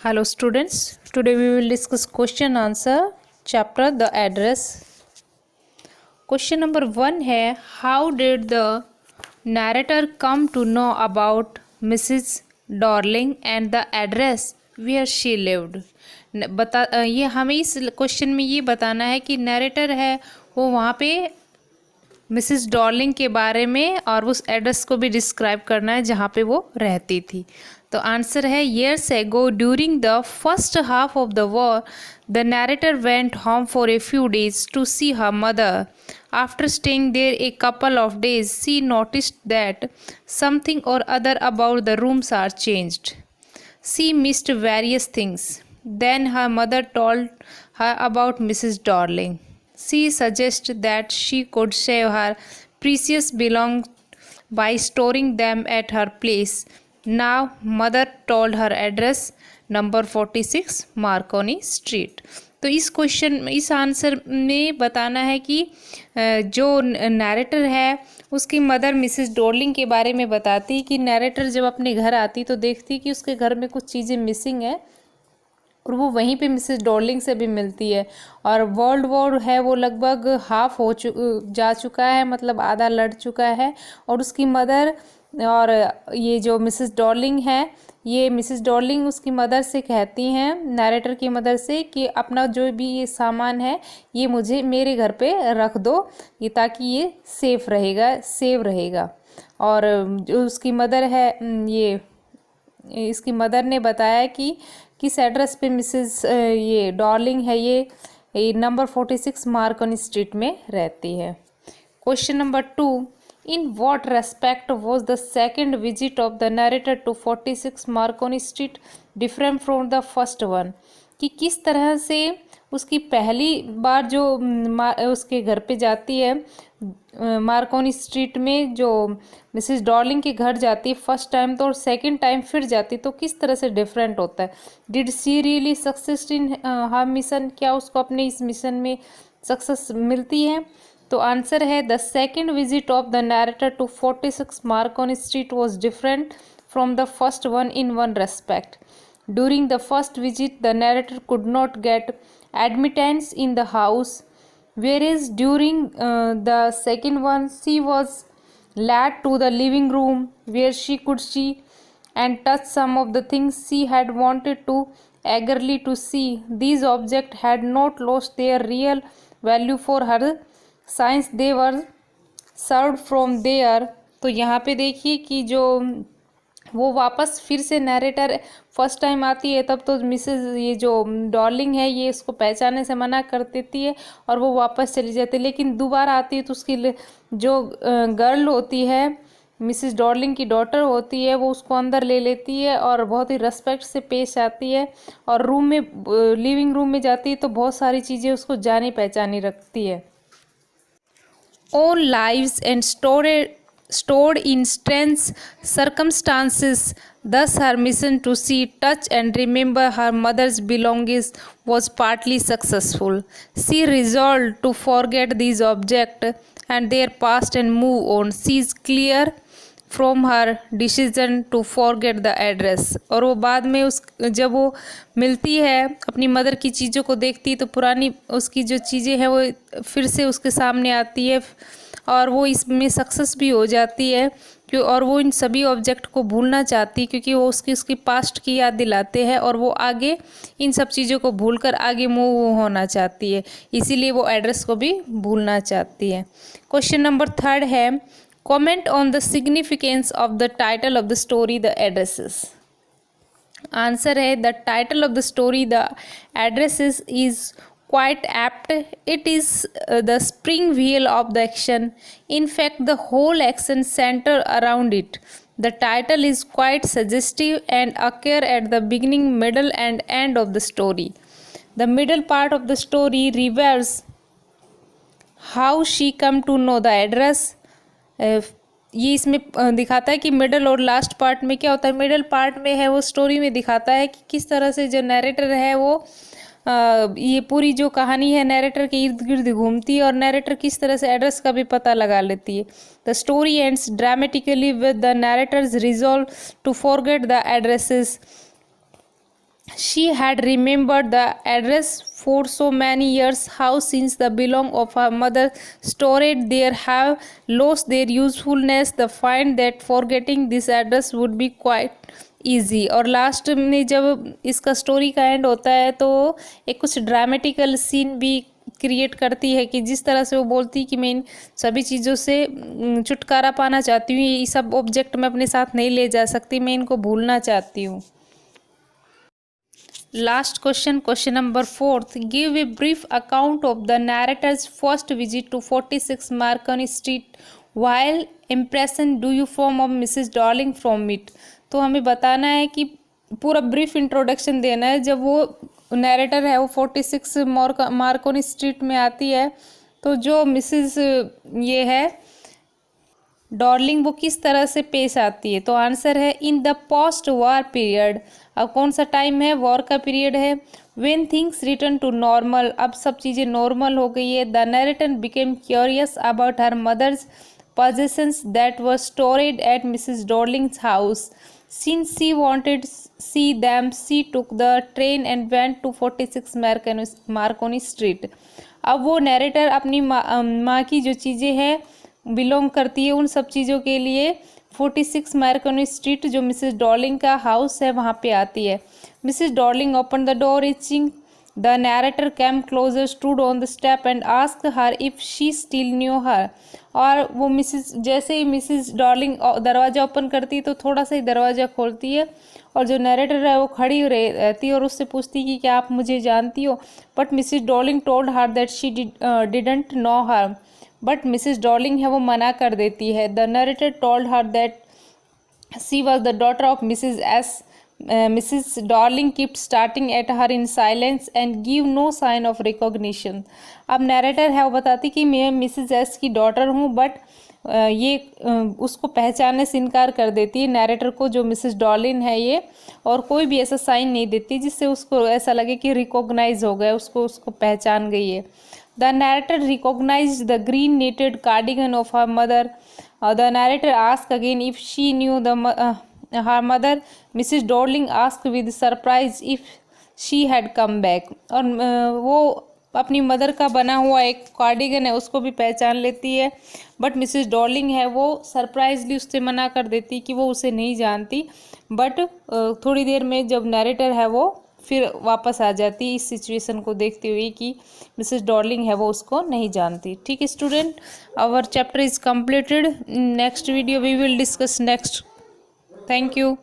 Hello students, today we will discuss question answer chapter the address. Question number 1 है how did the narrator come to know about Mrs. Darling and the address where she lived. ये हमें इस question में ये बताना है कि narrator है वो वहाँ पे मिसिस डॉर्लिंग के बारे में और उस एड्रेस को भी डिस्क्राइब करना है जहाँ पे वो रहती थी. तो आंसर है years ago during the first half of the war the narrator went home for a few days to see her mother. After staying there a couple of days she noticed that something or other about the rooms are changed. She missed various things. Then her mother told her about Mrs. Darling. She suggested that she could save her precious belongings by storing them at her place. Now mother told her address number 46 Marconi Street. तो इस question इस answer में बताना है कि जो narrator है उसकी मदर मिसेस डॉर्लिंग के बारे में बताती है कि नैरेटर जब अपने घर आती तो देखती कि उसके घर में कुछ चीज़ें मिसिंग है और वो वहीं पे मिसेस डॉर्लिंग से भी मिलती है. और वर्ल्ड वॉर है वो लगभग हाफ जा चुका है, मतलब आधा लड़ चुका है. और उसकी मदर और ये जो मिसेस डॉर्लिंग है ये मिसेस डॉर्लिंग उसकी मदर से कहती हैं, नैरेटर की मदर से, कि अपना जो भी ये सामान है ये मुझे मेरे घर पे रख दो ये ताकि ये सेफ रहेगा सेव रहेगा. और जो उसकी मदर है ये इसकी मदर ने बताया कि किस एड्रेस पे मिसेस ये डॉर्लिंग है ये नंबर 46 मार्कोनी स्ट्रीट में रहती है. Question number 2 in what respect was the second visit of the narrator to 46 Marconi street different from the first one. कि किस तरह से उसकी पहली बार जो उसके घर पे जाती है मार्कोनी स्ट्रीट में, जो मिसेस डॉर्लिंग के घर जाती है फर्स्ट टाइम तो, और सेकंड टाइम फिर जाती तो किस तरह से डिफरेंट होता है. Did she really success in her mission, क्या उसको अपने इस मिशन में सक्सेस मिलती है. तो आंसर है the second visit of the narrator to 46 Marconi street was different from the first one in one respect. During the first visit, the narrator could not get admittance in the house, whereas during the second one, she was led to the living room where she could see and touch some of the things she had wanted to eagerly to see. These objects had not lost their real value for her since they were served from there. तो यहाँ पे देखिए कि जो वो वापस फिर से नैरेटर फर्स्ट टाइम आती है तब तो मिसेस ये जो डॉर्लिंग है ये उसको पहचाने से मना कर देती है और वो वापस चली जाती है. लेकिन दोबारा आती है तो उसकी जो गर्ल होती है मिसेस डॉर्लिंग की डॉटर होती है वो उसको अंदर ले लेती है और बहुत ही रेस्पेक्ट से पेश आती है. और रूम में लिविंग रूम में जाती है तो बहुत सारी चीज़ें उसको जानी पहचानी रखती है. All lives and stored in strange circumstances. Thus her mission to see, touch and remember her mother's belongings was partly successful. She resolved to forget these objects and their past and move on. She is clear from her decision to forget the address. और वो बाद में जब वो मिलती है अपनी mother की चीज़ों को देखती है तो पुरानी उसकी जो चीज़ें हैं वो फिर से उसके सामने आती है और वो इसमें सक्सेस भी हो जाती है और वो इन सभी ऑब्जेक्ट को भूलना चाहती है क्योंकि वो उसकी पास्ट की याद दिलाते हैं और वो आगे इन सब चीज़ों को भूलकर आगे मूव होना चाहती है, इसीलिए वो एड्रेस को भी भूलना चाहती है. क्वेश्चन नंबर 3 है comment on the significance of the title of the story the addresses. Answer है the title of the story the addresses is quite apt. It is the spring wheel of the action. In fact, the whole action center around it. The title is quite suggestive and occur at the beginning, middle, and end of the story. The middle part of the story reveals how she come to know the address. ये इसमें दिखाता है कि middle और last part में क्या होता है. मिडल पार्ट में है वो स्टोरी में दिखाता है कि किस तरह से जो नैरेटर है वो ये पूरी जो कहानी है नैरेटर के इर्द गिर्द घूमती है और नैरेटर किस तरह से एड्रेस का भी पता लगा लेती है. The story ends dramatically with the narrator's resolve to forget the addresses She had remembered the address for so many years, how since the belong of her mother stored there have lost their usefulness, the find that forgetting this address would be quite easy। और last में जब इसका story का and होता है तो एक कुछ ड्रामेटिकल सीन भी क्रिएट करती है कि जिस तरह से वो बोलती कि मैं इन सभी चीज़ों से छुटकारा पाना चाहती हूँ, ये सब ऑब्जेक्ट मैं अपने साथ नहीं ले जा सकती, मैं इनको भूलना चाहती हूँ। Last question, question number 4th. Give a brief account of the narrator's first visit to 46 Marconi Street. While impression do you form of Mrs. Darling from it? तो हमें बताना है कि पूरा ब्रीफ इंट्रोडक्शन देना है। जब वो नैरेटर है वो 46 मार्कोनी स्ट्रीट में आती है तो जो मिसेस ये है डॉर्लिंग वो किस तरह से पेश आती है। तो आंसर है in the post war period. अब कौन सा टाइम है, वॉर का पीरियड है। When things return to normal, अब सब चीज़ें नॉर्मल हो गई है। The narrator became curious about her mother's possessions that were stored at Mrs. Darling's house. Since she wanted to see them, she took the train and went to 46 Marconi Street. अब वो narrator अपनी माँ की जो चीज़ें हैं belong करती है उन सब चीज़ों के लिए 46 मार्कोनी स्ट्रीट जो मिसेस डॉर्लिंग का हाउस है वहाँ पे आती है। Mrs Dorling open the door reaching the narrator came closer stood on the step and ask her if she still knew her. और वो मिसेस जैसे ही मिसेस डॉर्लिंग दरवाज़ा ओपन करती है तो थोड़ा सा ही दरवाज़ा खोलती है और जो नैरेटर है वो खड़ी रहती है और उससे पूछती है कि क्या आप मुझे जानती हो। But Mrs Darling told her that she didn't know her. But Mrs Darling है वो मना कर देती है। The narrator told her that she was the daughter of Mrs S. Mrs Darling keep starting at her in silence and give no sign of recognition. अब narrator है वो बताती कि मैं मिसेस एस की डॉटर हूँ बट ये उसको पहचानने से इनकार कर देती है नरेटर को जो मिसेस डॉर्लिंग है ये, और कोई भी ऐसा साइन नहीं देती जिससे उसको ऐसा लगे कि रिकॉग्नाइज हो गया, उसको पहचान गई है। The narrator recognized the green knitted cardigan of her mother. The narrator asked again if she knew her mother. Mrs. Darling asked with surprise if she had come back. और वो अपनी मदर का बना हुआ एक कार्डिगन है उसको भी पहचान लेती है बट मिसेस डॉर्लिंग है वो सरप्राइजली उससे मना कर देती कि वो उसे नहीं जानती। बट थोड़ी देर में जब नैरेटर है वो फिर वापस आ जाती इस सिचुएशन को देखते हुए कि मिसेस डॉर्लिंग है वो उसको नहीं जानती। ठीक है student, our chapter is completed. Next video we will discuss next. Thank you.